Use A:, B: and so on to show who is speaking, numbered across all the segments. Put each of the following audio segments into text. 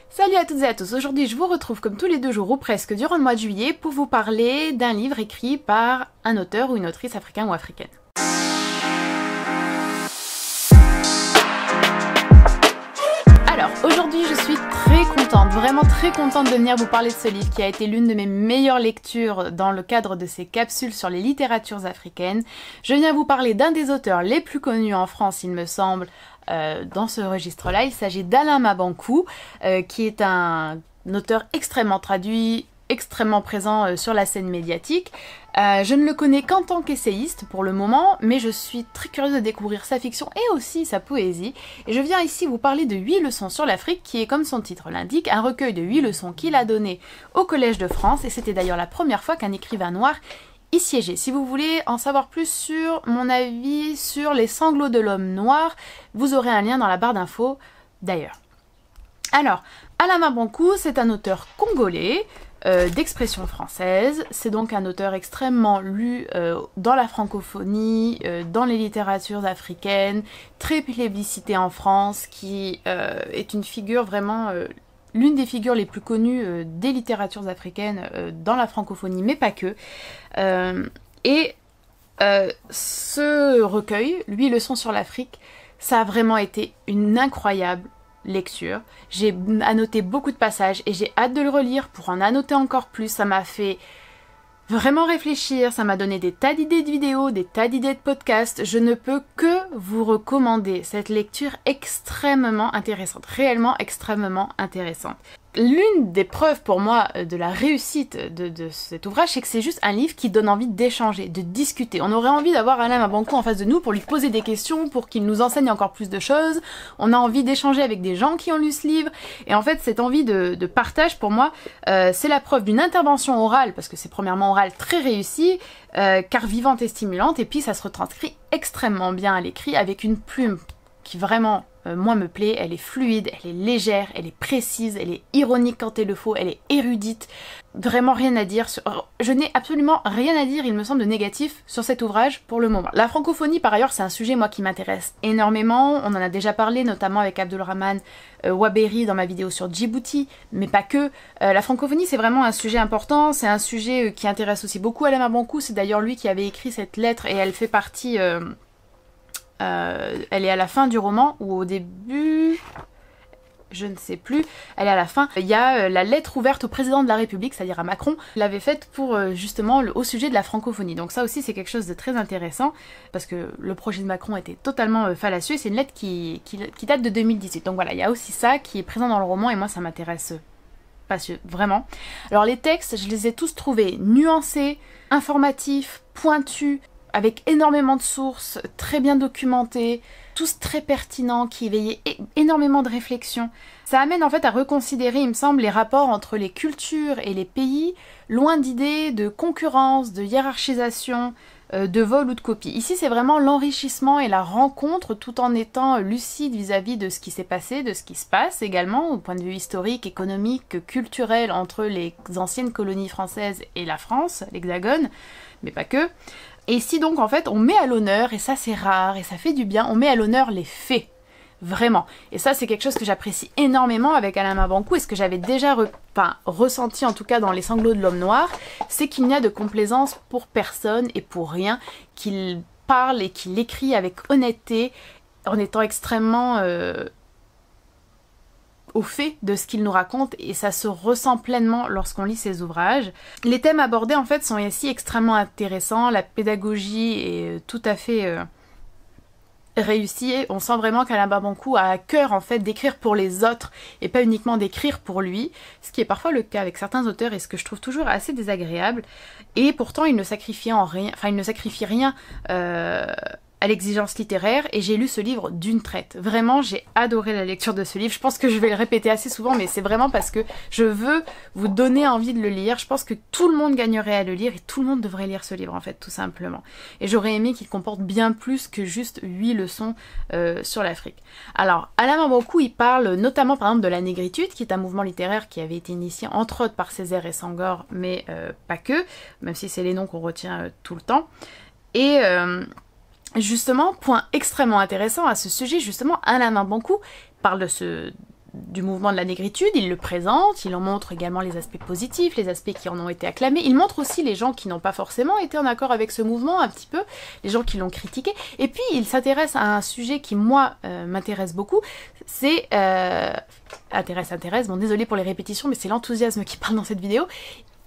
A: Salut à toutes et à tous, aujourd'hui je vous retrouve comme tous les 2 jours ou presque durant le mois de juillet pour vous parler d'un livre écrit par un auteur ou une autrice africain ou africaine. Alors aujourd'hui je suis très contente, vraiment très contente de venir vous parler de ce livre qui a été l'une de mes meilleures lectures dans le cadre de ces capsules sur les littératures africaines. Je viens vous parler d'un des auteurs les plus connus en France il me semble, dans ce registre-là. Il s'agit d'Alain Mabankou, qui est un auteur extrêmement traduit, extrêmement présent sur la scène médiatique. Je ne le connais qu'en tant qu'essayiste pour le moment, mais je suis très curieuse de découvrir sa fiction et aussi sa poésie. Et je viens ici vous parler de 8 leçons sur l'Afrique, qui est, comme son titre l'indique, un recueil de 8 leçons qu'il a donné au Collège de France, et c'était d'ailleurs la première fois qu'un écrivain noir y siégeait. Si vous voulez en savoir plus sur mon avis sur les sanglots de l'homme noir, vous aurez un lien dans la barre d'infos d'ailleurs. Alors, Alain Mabankou, c'est un auteur congolais, d'expression française. C'est donc un auteur extrêmement lu dans la francophonie, dans les littératures africaines, très plébiscité en France, qui est une figure vraiment... l'une des figures les plus connues des littératures africaines dans la francophonie, mais pas que. Ce recueil, 8 leçons sur l'Afrique, ça a vraiment été une incroyable lecture. J'ai annoté beaucoup de passages et j'ai hâte de le relire pour en annoter encore plus. Ça m'a fait vraiment réfléchir, ça m'a donné des tas d'idées de vidéos, des tas d'idées de podcasts. Je ne peux que vous recommander cette lecture extrêmement intéressante, réellement extrêmement intéressante. L'une des preuves pour moi de la réussite de cet ouvrage, c'est que c'est juste un livre qui donne envie d'échanger, de discuter. On aurait envie d'avoir Alain Mabankou en face de nous pour lui poser des questions, pour qu'il nous enseigne encore plus de choses. On a envie d'échanger avec des gens qui ont lu ce livre. Et en fait, cette envie de partage, pour moi, c'est la preuve d'une intervention orale, parce que c'est premièrement oral très réussi, car vivante et stimulante, et puis ça se retranscrit extrêmement bien à l'écrit, avec une plume qui vraiment... moi me plaît, elle est fluide, elle est légère, elle est précise, elle est ironique quand il le faut, elle est érudite. Vraiment rien à dire, je n'ai absolument rien à dire, il me semble, de négatif sur cet ouvrage pour le moment. La francophonie, par ailleurs, c'est un sujet, moi, qui m'intéresse énormément. On en a déjà parlé, notamment avec Abdelrahman Waberi dans ma vidéo sur Djibouti, mais pas que. La francophonie, c'est vraiment un sujet important, c'est un sujet qui intéresse aussi beaucoup Alain Mabankou. C'est d'ailleurs lui qui avait écrit cette lettre et elle fait partie... elle est à la fin du roman, ou au début, je ne sais plus, elle est à la fin. Il y a la lettre ouverte au président de la République, c'est-à-dire à Macron, l'avait faite pour justement au sujet de la francophonie. Donc ça aussi c'est quelque chose de très intéressant, parce que le projet de Macron était totalement fallacieux. C'est une lettre qui date de 2018. Donc voilà, il y a aussi ça qui est présent dans le roman, et moi ça m'intéresse vraiment. Alors les textes, je les ai tous trouvés nuancés, informatifs, pointus, avec énormément de sources, très bien documentés, tous très pertinents, qui éveillaient énormément de réflexion. Ça amène en fait à reconsidérer, il me semble, les rapports entre les cultures et les pays, loin d'idées de concurrence, de hiérarchisation, de vol ou de copie. Ici, c'est vraiment l'enrichissement et la rencontre, tout en étant lucide vis-à-vis de ce qui s'est passé, de ce qui se passe également, au point de vue historique, économique, culturel, entre les anciennes colonies françaises et la France, l'Hexagone, mais pas que. Et ici donc en fait on met à l'honneur, et ça c'est rare et ça fait du bien, on met à l'honneur les faits, vraiment. Et ça c'est quelque chose que j'apprécie énormément avec Alain Mabankou, et ce que j'avais déjà ressenti en tout cas dans Les sanglots de l'homme noir, c'est qu'il n'y a de complaisance pour personne et pour rien, qu'il parle et qu'il écrit avec honnêteté, en étant extrêmement... au fait de ce qu'il nous raconte, et ça se ressent pleinement lorsqu'on lit ses ouvrages. Les thèmes abordés en fait sont ici extrêmement intéressants, la pédagogie est tout à fait réussie, on sent vraiment qu'Alain Mabankou a à cœur en fait d'écrire pour les autres et pas uniquement d'écrire pour lui, ce qui est parfois le cas avec certains auteurs et ce que je trouve toujours assez désagréable, et pourtant il ne sacrifie rien à l'exigence littéraire, et j'ai lu ce livre d'une traite. Vraiment, j'ai adoré la lecture de ce livre. Je pense que je vais le répéter assez souvent, mais c'est vraiment parce que je veux vous donner envie de le lire. Je pense que tout le monde gagnerait à le lire, et tout le monde devrait lire ce livre, en fait, tout simplement. Et j'aurais aimé qu'il comporte bien plus que juste 8 leçons sur l'Afrique. Alors, Alain Mabankou, il parle notamment, par exemple, de la négritude, qui est un mouvement littéraire qui avait été initié, entre autres, par Césaire et Senghor, mais pas que, même si c'est les noms qu'on retient tout le temps. Et... justement, point extrêmement intéressant à ce sujet, justement, Alain Mabankou parle du mouvement de la négritude, il le présente, il en montre également les aspects positifs, les aspects qui en ont été acclamés, il montre aussi les gens qui n'ont pas forcément été en accord avec ce mouvement un petit peu, les gens qui l'ont critiqué, et puis il s'intéresse à un sujet qui moi m'intéresse beaucoup, c'est... bon désolé pour les répétitions, mais c'est l'enthousiasme qui parle dans cette vidéo.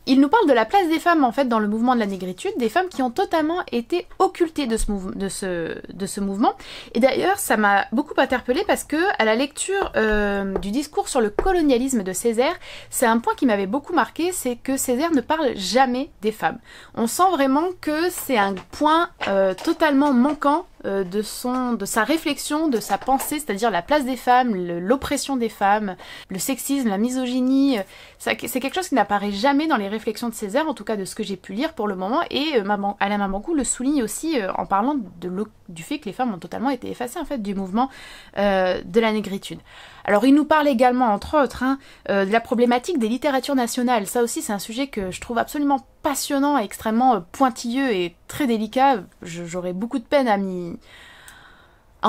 A: Il nous parle de la place des femmes en fait dans le mouvement de la négritude, des femmes qui ont totalement été occultées de ce mouvement. Et d'ailleurs, ça m'a beaucoup interpellée parce que à la lecture du discours sur le colonialisme de Césaire, c'est un point qui m'avait beaucoup marqué, c'est que Césaire ne parle jamais des femmes. On sent vraiment que c'est un point totalement manquant de sa réflexion, de sa pensée, c'est-à-dire la place des femmes, l'oppression des femmes, le sexisme, la misogynie. C'est quelque chose qui n'apparaît jamais dans les réflexions de Césaire, en tout cas de ce que j'ai pu lire pour le moment, et Alain Mabanckou le souligne aussi en parlant du fait que les femmes ont totalement été effacées en fait du mouvement de la négritude. Alors il nous parle également, entre autres, de la problématique des littératures nationales. Ça aussi c'est un sujet que je trouve absolument passionnant, extrêmement pointilleux et très délicat. J'aurais beaucoup de peine à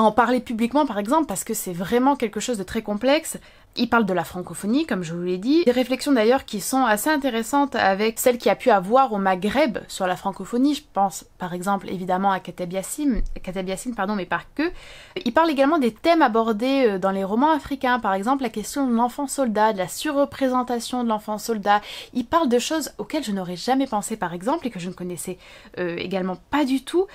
A: en parler publiquement par exemple, parce que c'est vraiment quelque chose de très complexe. Il parle de la francophonie, comme je vous l'ai dit. Des réflexions d'ailleurs qui sont assez intéressantes avec celles qu'il y a pu avoir au Maghreb sur la francophonie. Je pense par exemple évidemment à Kateb Yassine, mais pas que. Il parle également des thèmes abordés dans les romans africains, par exemple la question de l'enfant soldat, de la surreprésentation de l'enfant soldat. Il parle de choses auxquelles je n'aurais jamais pensé par exemple et que je ne connaissais également pas du tout.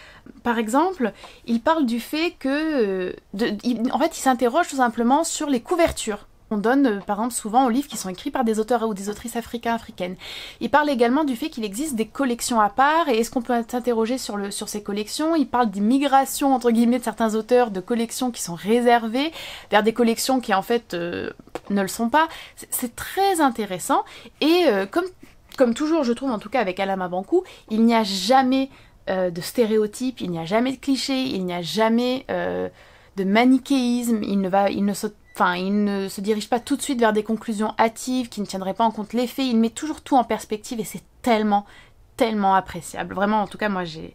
A: Par exemple, il parle du fait que... en fait, il s'interroge tout simplement sur les couvertures. On donne par exemple souvent aux livres qui sont écrits par des auteurs ou des autrices africaines. Il parle également du fait qu'il existe des collections à part, et est-ce qu'on peut s'interroger sur ces collections. Il parle des migrations entre guillemets de certains auteurs, de collections qui sont réservées vers des collections qui en fait ne le sont pas. C'est très intéressant, et comme toujours je trouve en tout cas avec Alain Mabanckou, il n'y a jamais de stéréotypes, il n'y a jamais de clichés, il n'y a jamais de manichéisme, il ne se dirige pas tout de suite vers des conclusions hâtives qui ne tiendraient pas en compte les faits, il met toujours tout en perspective et c'est tellement, tellement appréciable. Vraiment, en tout cas, moi, j'ai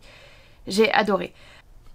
A: adoré.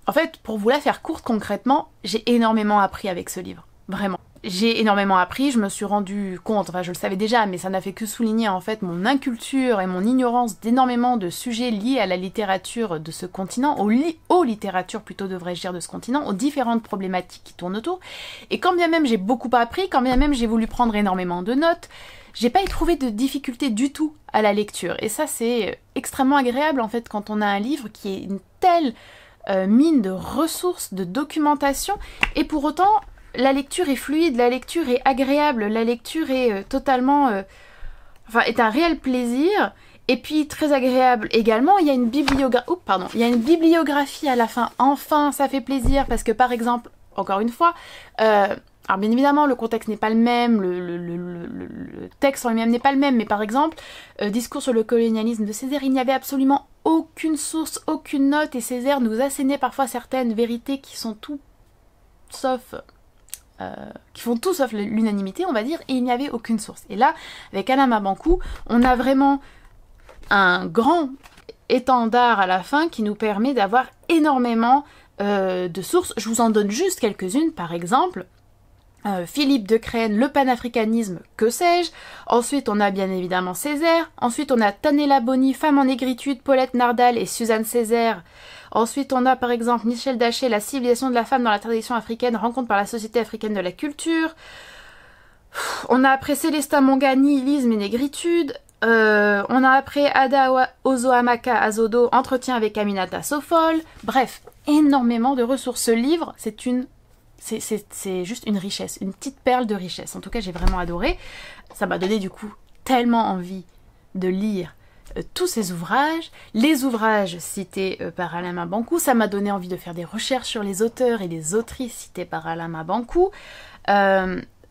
A: En fait, pour vous la faire courte, concrètement, j'ai énormément appris avec ce livre. Vraiment. J'ai énormément appris, je me suis rendu compte, enfin je le savais déjà, mais ça n'a fait que souligner en fait mon inculture et mon ignorance d'énormément de sujets liés à la littérature de ce continent, aux littératures plutôt devrais-je dire de ce continent, aux différentes problématiques qui tournent autour. Et quand bien même j'ai beaucoup appris, quand bien même j'ai voulu prendre énormément de notes, j'ai pas éprouvé de difficulté du tout à la lecture. Et ça c'est extrêmement agréable en fait quand on a un livre qui est une telle mine de ressources, de documentation, et pour autant... la lecture est fluide, la lecture est agréable, la lecture est totalement... est un réel plaisir, et puis très agréable également. Il y a une bibliographie à la fin, enfin ça fait plaisir, parce que par exemple, encore une fois, alors bien évidemment le contexte n'est pas le même, le texte en lui-même n'est pas le même, mais par exemple, discours sur le colonialisme de Césaire, il n'y avait absolument aucune source, aucune note, et Césaire nous assénait parfois certaines vérités qui sont tout sauf... qui font tout sauf l'unanimité, on va dire, et il n'y avait aucune source. Et là, avec Alain Mabanckou, on a vraiment un grand étendard à la fin qui nous permet d'avoir énormément de sources. Je vous en donne juste quelques-unes, par exemple... Philippe de Crène, le panafricanisme, que sais-je. Ensuite, on a bien évidemment Césaire. Ensuite, on a Tanella Boni, Femme en négritude, Paulette Nardal et Suzanne Césaire. Ensuite, on a par exemple Michel Daché, La civilisation de la femme dans la tradition africaine, rencontre par la Société africaine de la culture. On a après Célestin Monga, Nihilisme et négritude. On a après Ada Ozoamaka Azodo, Entretien avec Aminata Sofol. Bref, énormément de ressources. Ce livre, c'est juste une richesse, une petite perle de richesse. En tout cas, j'ai vraiment adoré. Ça m'a donné du coup tellement envie de lire tous ces ouvrages, les ouvrages cités par Alain Mabanckou. Ça m'a donné envie de faire des recherches sur les auteurs et les autrices cités par Alain Mabanckou.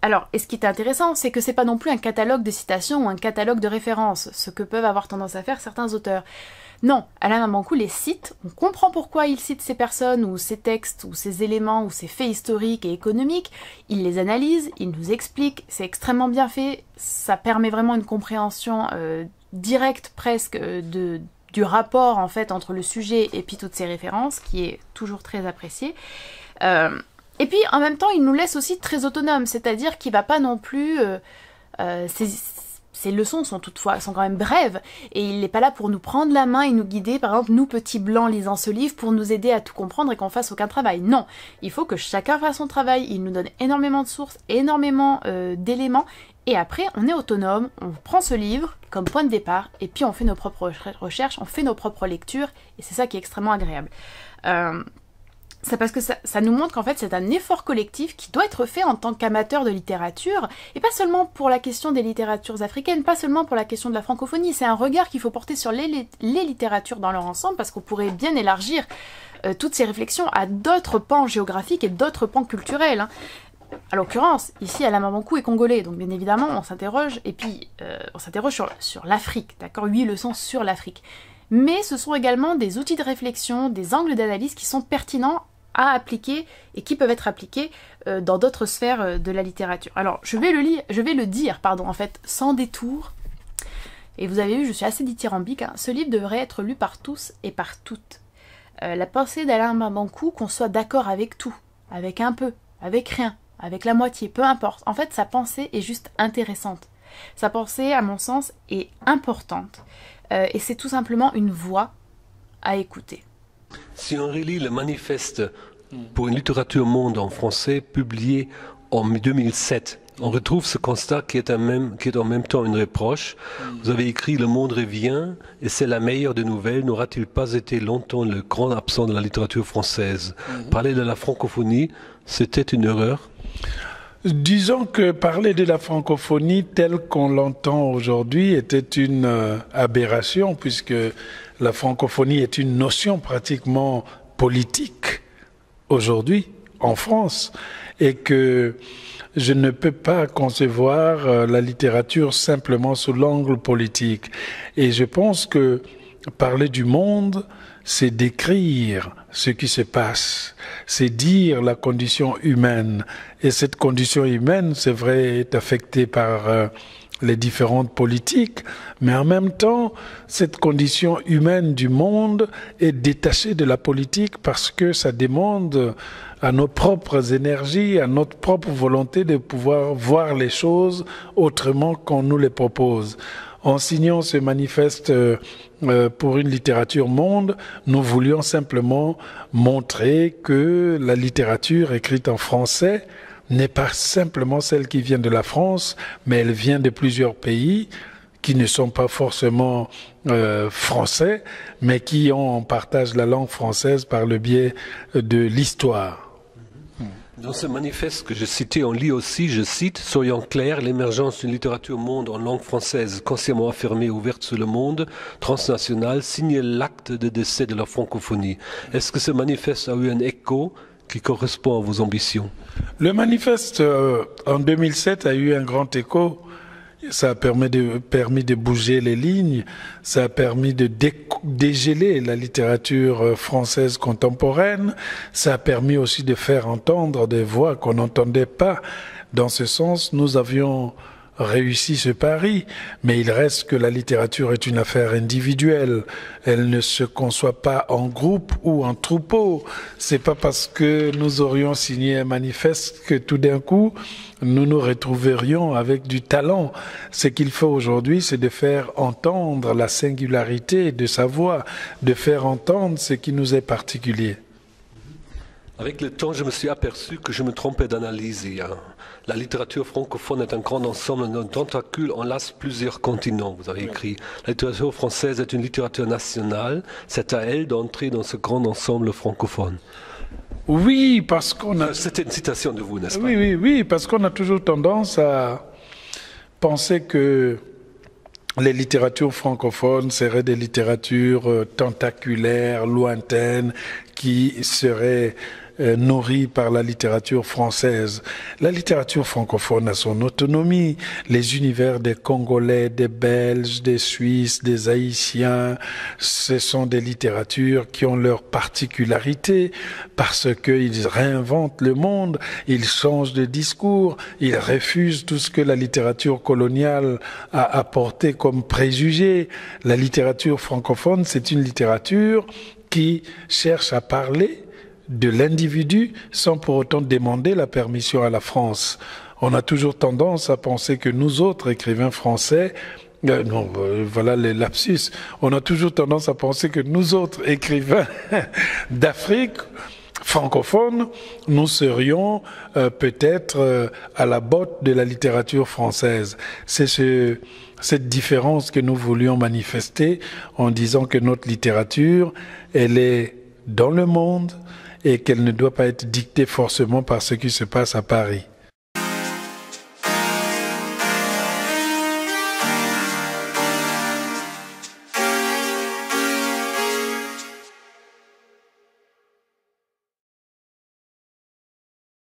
A: Alors, et ce qui est intéressant, c'est que c'est pas non plus un catalogue de citations ou un catalogue de références, ce que peuvent avoir tendance à faire certains auteurs. Non, Alain Mabanckou les cite, on comprend pourquoi il cite ces personnes, ou ces textes, ou ces éléments, ou ces faits historiques et économiques, il les analyse, il nous explique, c'est extrêmement bien fait, ça permet vraiment une compréhension directe presque du rapport en fait entre le sujet et puis toutes ces références, qui est toujours très apprécié. Et puis en même temps, il nous laisse aussi très autonomes, c'est-à-dire qu'il va pas non plus... Ces leçons sont quand même brèves, et il n'est pas là pour nous prendre la main et nous guider, par exemple, nous petits blancs lisant ce livre, pour nous aider à tout comprendre et qu'on fasse aucun travail. Non, il faut que chacun fasse son travail, il nous donne énormément de sources, énormément d'éléments, et après on est autonome, on prend ce livre comme point de départ, et puis on fait nos propres recherches, on fait nos propres lectures, et c'est ça qui est extrêmement agréable. C'est parce que ça nous montre qu'en fait c'est un effort collectif qui doit être fait en tant qu'amateur de littérature, et pas seulement pour la question des littératures africaines, pas seulement pour la question de la francophonie, c'est un regard qu'il faut porter sur les littératures dans leur ensemble, parce qu'on pourrait bien élargir toutes ces réflexions à d'autres pans géographiques et d'autres pans culturels. Hein. À l'occurrence, ici Alamabankou est congolais, donc bien évidemment on s'interroge, et puis on s'interroge sur l'Afrique, d'accord, 8 leçons sur l'Afrique. Mais ce sont également des outils de réflexion, des angles d'analyse qui sont pertinents à appliquer et qui peuvent être appliqués dans d'autres sphères de la littérature. Alors, je vais le dire, en fait, sans détour. Et vous avez vu, je suis assez dithyrambique, hein. Ce livre devrait être lu par tous et par toutes. La pensée d'Alamabankou, qu'on soit d'accord avec tout, avec un peu, avec rien, avec la moitié, peu importe. En fait, sa pensée est juste intéressante. Sa pensée, à mon sens, est importante. Et c'est tout simplement une voix à écouter.
B: Si on relit le manifeste pour une littérature monde en français, publié en 2007, on retrouve ce constat qui est en même temps une reproche. Vous avez écrit « Le monde revient et c'est la meilleure des nouvelles. N'aura-t-il pas été longtemps le grand absent de la littérature française ?» Parler de la francophonie, c'était une erreur?
C: Disons que parler de la francophonie telle qu'on l'entend aujourd'hui était une aberration, puisque la francophonie est une notion pratiquement politique aujourd'hui en France, et que je ne peux pas concevoir la littérature simplement sous l'angle politique. Et je pense que parler du monde, c'est décrire ce qui se passe, c'est dire la condition humaine. Et cette condition humaine, c'est vrai, est affectée par les différentes politiques, mais en même temps, cette condition humaine du monde est détachée de la politique parce que ça demande à nos propres énergies, à notre propre volonté de pouvoir voir les choses autrement qu'on nous les propose. En signant ce manifeste pour une littérature monde, nous voulions simplement montrer que la littérature écrite en français n'est pas simplement celle qui vient de la France, mais elle vient de plusieurs pays qui ne sont pas forcément français, mais qui ont en partage la langue française par le biais de l'histoire.
B: Dans ce manifeste que je citais, on lit aussi, je cite, « Soyons clairs, l'émergence d'une littérature monde en langue française consciemment affirmée, ouverte sur le monde, transnationale, signe l'acte de décès de la francophonie. » Est-ce que ce manifeste a eu un écho qui correspond à vos ambitions?
C: Le manifeste en 2007 a eu un grand écho. Ça a permis de bouger les lignes, ça a permis de dégeler la littérature française contemporaine, ça a permis aussi de faire entendre des voix qu'on n'entendait pas. Dans ce sens, nous avions réussi ce pari, mais il reste que la littérature est une affaire individuelle. Elle ne se conçoit pas en groupe ou en troupeau. C'est pas parce que nous aurions signé un manifeste que tout d'un coup, nous nous retrouverions avec du talent. Ce qu'il faut aujourd'hui, c'est de faire entendre la singularité de sa voix, de faire entendre ce qui nous est particulier.
B: Avec le temps, je me suis aperçu que je me trompais d'analyse. La littérature francophone est un grand ensemble d'un tentacule enlace plusieurs continents, vous avez écrit. La littérature française est une littérature nationale. C'est à elle d'entrer dans ce grand ensemble francophone.
C: Oui, parce qu'on a...
B: C'était une citation de vous, n'est-ce pas?
C: Oui, parce qu'on a toujours tendance à penser que les littératures francophones seraient des littératures tentaculaires, lointaines, qui seraient nourries par la littérature française. La littérature francophone a son autonomie. Les univers des Congolais, des Belges, des Suisses, des Haïtiens, ce sont des littératures qui ont leur particularité parce qu'ils réinventent le monde, ils changent de discours, ils refusent tout ce que la littérature coloniale a apporté comme préjugés. La littérature francophone, c'est une littérature qui cherche à parler de l'individu sans pour autant demander la permission à la France. On a toujours tendance à penser que nous autres, écrivains français, voilà les lapsus, on a toujours tendance à penser que nous autres, écrivains d'Afrique, francophones, nous serions peut-être à la botte de la littérature française. C'est cette différence que nous voulions manifester en disant que notre littérature, elle est dans le monde et qu'elle ne doit pas être dictée forcément par ce qui se passe à Paris.